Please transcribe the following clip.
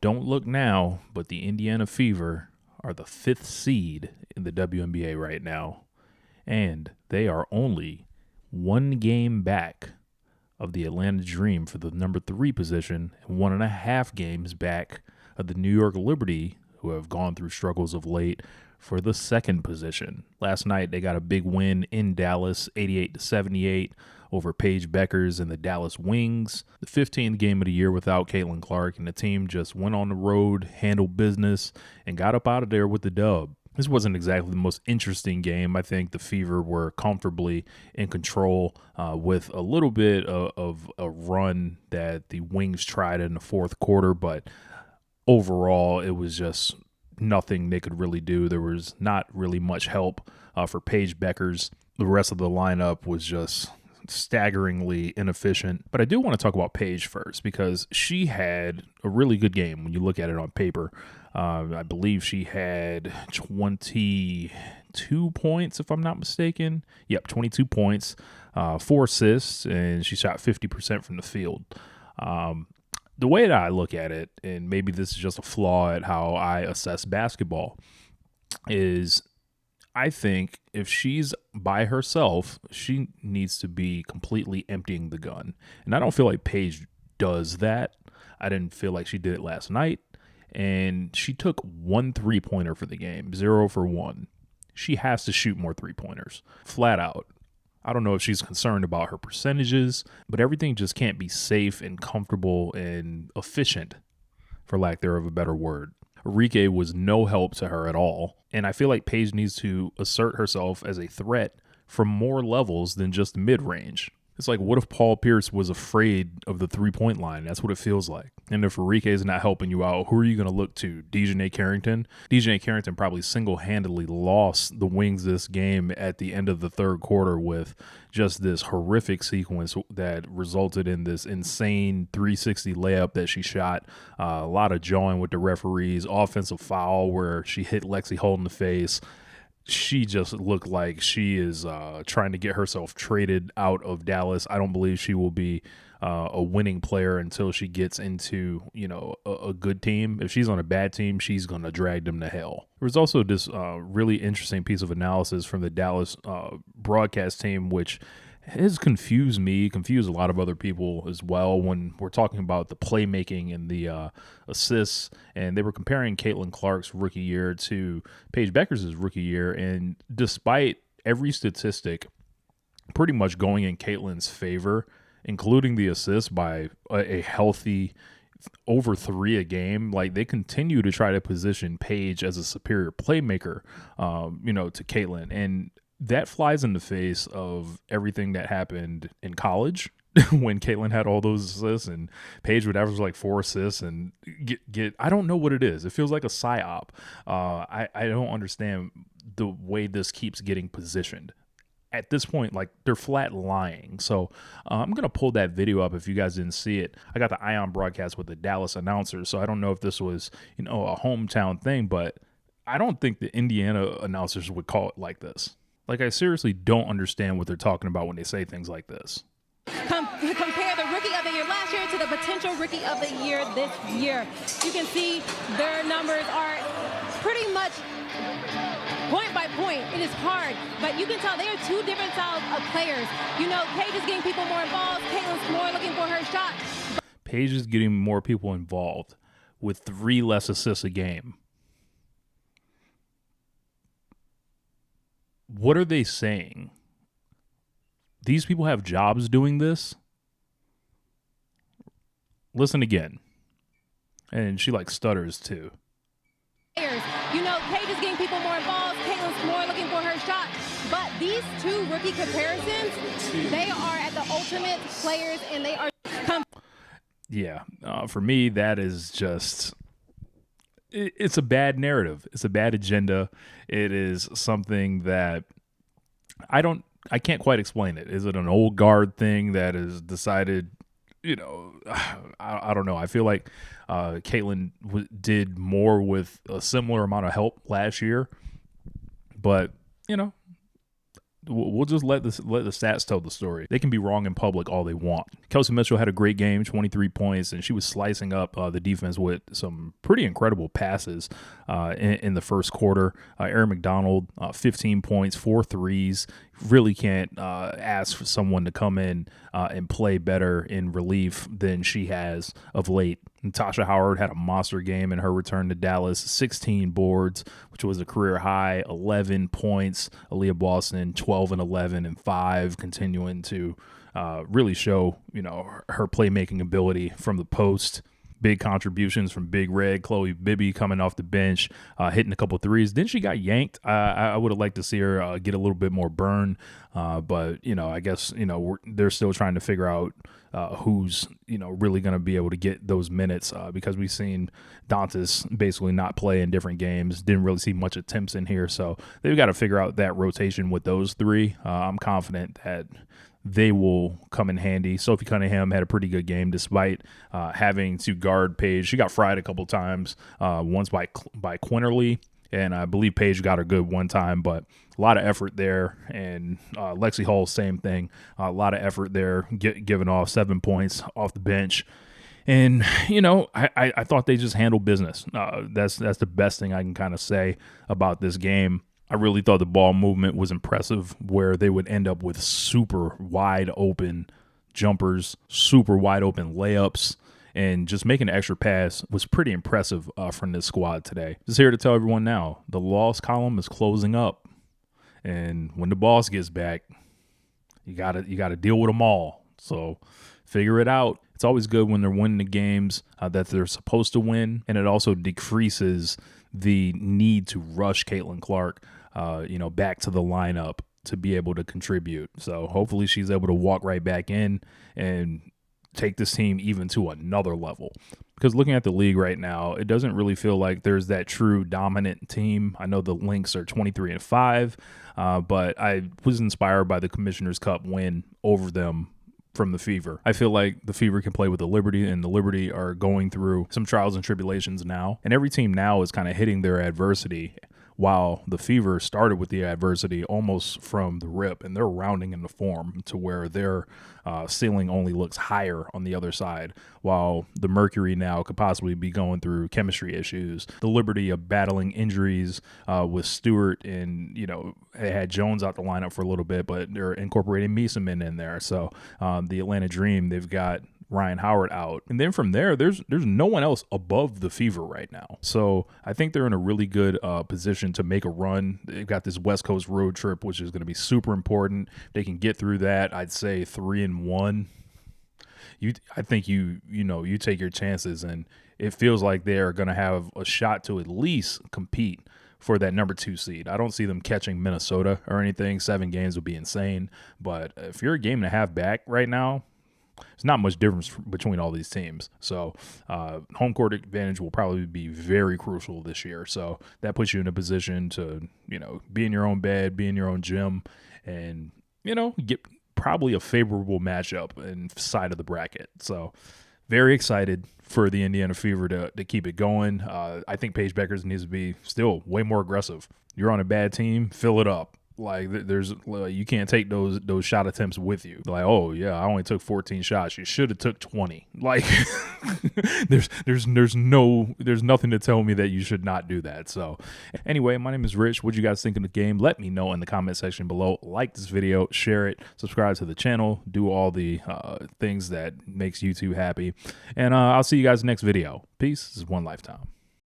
Don't look now, but the Indiana Fever are the 5th seed in the WNBA right now, and they are only one game back of the Atlanta Dream for the number 3 position and 1.5 games back of the New York Liberty, who have gone through struggles of late, for the 2nd position. Last night, they got a big win in Dallas, 88-78 over Paige Bueckers and the Dallas Wings. The 15th game of the year without Caitlin Clark, and the team just went on the road, handled business, and got up out of there with the dub. This wasn't exactly the most interesting game. I think the Fever were comfortably in control with a little bit of a run that the Wings tried in the 4th quarter, but overall it was just nothing they could really do. There was not really much help for Paige Bueckers. The rest of the lineup was just staggeringly inefficient. But I do want to talk about Paige first because she had a really good game when you look at it on paper. I believe she had 22 points, if I'm not mistaken. Yep, 22 points, 4 assists, and she shot 50% from the field. The way that I look at it, and maybe this is just a flaw at how I assess basketball, is I think if she's by herself, she needs to be completely emptying the gun. And I don't feel like Paige does that. I didn't feel like she did it last night. And she took 1 3-pointer for the game, 0 for 1. She has to shoot more 3-pointers, flat out. I don't know if she's concerned about her percentages, but everything just can't be safe and comfortable and efficient, for lack thereof a better word. Enrique was no help to her at all, and I feel like Paige needs to assert herself as a threat from more levels than just mid-range. It's like, what if Paul Pierce was afraid of the 3-point line? That's what it feels like. And if Enrique is not helping you out, who are you going to look to? Dejanay Carrington? Dejanay Carrington probably single-handedly lost the Wings this game at the end of the 3rd quarter with just this horrific sequence that resulted in this insane 360 layup that she shot. A lot of jawing with the referees, offensive foul where she hit Lexi Holt in the face. She just looked like she is trying to get herself traded out of Dallas. I don't believe she will be a winning player until she gets into, a good team. If she's on a bad team, she's going to drag them to hell. There was also this really interesting piece of analysis from the Dallas broadcast team, which has confused me, confused a lot of other people as well when we're talking about the playmaking and the assists. And they were comparing Caitlin Clark's rookie year to Paige Bueckers' rookie year. And despite every statistic pretty much going in Caitlin's favor, including the assists by a healthy over 3 a game, like they continue to try to position Paige as a superior playmaker, to Caitlin. And that flies in the face of everything that happened in college when Caitlin had all those assists and Paige would average like 4 assists and get I don't know what it is. It feels like a psyop. I don't understand the way this keeps getting positioned. At this point, like they're flat lying. So I'm going to pull that video up if you guys didn't see it. I got the Ion broadcast with the Dallas announcers, so I don't know if this was, a hometown thing, but I don't think the Indiana announcers would call it like this. Like, I seriously don't understand what they're talking about when they say things like this. Compare the rookie of the year last year to the potential rookie of the year this year. You can see their numbers are pretty much point by point. It is hard, but you can tell they are 2 different styles of players. Paige is getting people more involved. Caitlin's more looking for her shot. Paige is getting more people involved with 3 less assists a game. What are they saying? These people have jobs doing this? Listen again. And she stutters too. Paige is getting people more involved. Caitlin's more looking for her shot. But these 2 rookie comparisons, they are at the ultimate players, and they are. Yeah, for me, that is just. It's a bad narrative. It's a bad agenda. It is something that I can't quite explain it. Is it an old guard thing that is decided, I don't know. I feel like Caitlin did more with a similar amount of help last year, but, we'll just let the stats tell the story. They can be wrong in public all they want. Kelsey Mitchell had a great game, 23 points, and she was slicing up the defense with some pretty incredible passes in the first quarter. Aaron McDonald, 15 points, 4 threes. Really can't ask for someone to come in and play better in relief than she has of late. Natasha Howard had a monster game in her return to Dallas, 16 boards, which was a career high, 11 points. Aliyah Boston, 12 and 11 and 5, continuing to really show, her playmaking ability from the post. Big contributions from Big Red, Chloe Bibby coming off the bench, hitting a couple threes. Then she got yanked. I would have liked to see her get a little bit more burn, but I guess they're still trying to figure out who's really going to be able to get those minutes because we've seen Dantas basically not play in different games. Didn't really see much attempts in here, so they've got to figure out that rotation with those three. I'm confident that they will come in handy. Sophie Cunningham had a pretty good game despite having to guard Paige. She got fried a couple times, once by Quinterly, and I believe Paige got her good one time, but a lot of effort there. And Lexi Hall, same thing. A lot of effort there, giving off 7 points off the bench. And, I thought they just handled business. That's the best thing I can kind of say about this game. I really thought the ball movement was impressive, where they would end up with super wide open jumpers, super wide open layups, and just making an extra pass was pretty impressive from this squad today. Just here to tell everyone now, the loss column is closing up, and when the boss gets back, you gotta deal with them all. So figure it out. It's always good when they're winning the games that they're supposed to win, and it also decreases the need to rush Caitlin Clark, back to the lineup to be able to contribute. So hopefully she's able to walk right back in and take this team even to another level. Because looking at the league right now, it doesn't really feel like there's that true dominant team. I know the Lynx are 23-5, but I was inspired by the Commissioner's Cup win over them from the Fever. I feel like the Fever can play with the Liberty, and the Liberty are going through some trials and tribulations now. And every team now is kind of hitting their adversity, while the Fever started with the adversity almost from the rip, and they're rounding into form to where their ceiling only looks higher on the other side, while the Mercury now could possibly be going through chemistry issues. The Liberty are battling injuries with Stewart, and they had Jones out the lineup for a little bit, but they're incorporating Meeseman in there. So the Atlanta Dream, they've got Ryan Howard out. And then from there, there's no one else above the Fever right now. So I think they're in a really good position to make a run. They've got this West Coast road trip, which is going to be super important. They can get through that. I'd say 3-1. I think you take your chances, and it feels like they're going to have a shot to at least compete for that number 2 seed. I don't see them catching Minnesota or anything. 7 games would be insane. But if you're a game and a half back right now, there's not much difference between all these teams. So home court advantage will probably be very crucial this year. So that puts you in a position to, be in your own bed, be in your own gym, and, get probably a favorable matchup inside of the bracket. So very excited for the Indiana Fever to keep it going. I think Paige Bueckers needs to be still way more aggressive. You're on a bad team, fill it up. Like you can't take those shot attempts with you. Like, oh yeah, I only took 14 shots. You should have took 20. Like there's nothing to tell me that you should not do that. So anyway, my name is Rich. What you guys think of the game? Let me know in the comment section below. Like this video, share it, subscribe to the channel, do all the things that makes YouTube happy. And I'll see you guys next video. Peace. This is One Lifetime.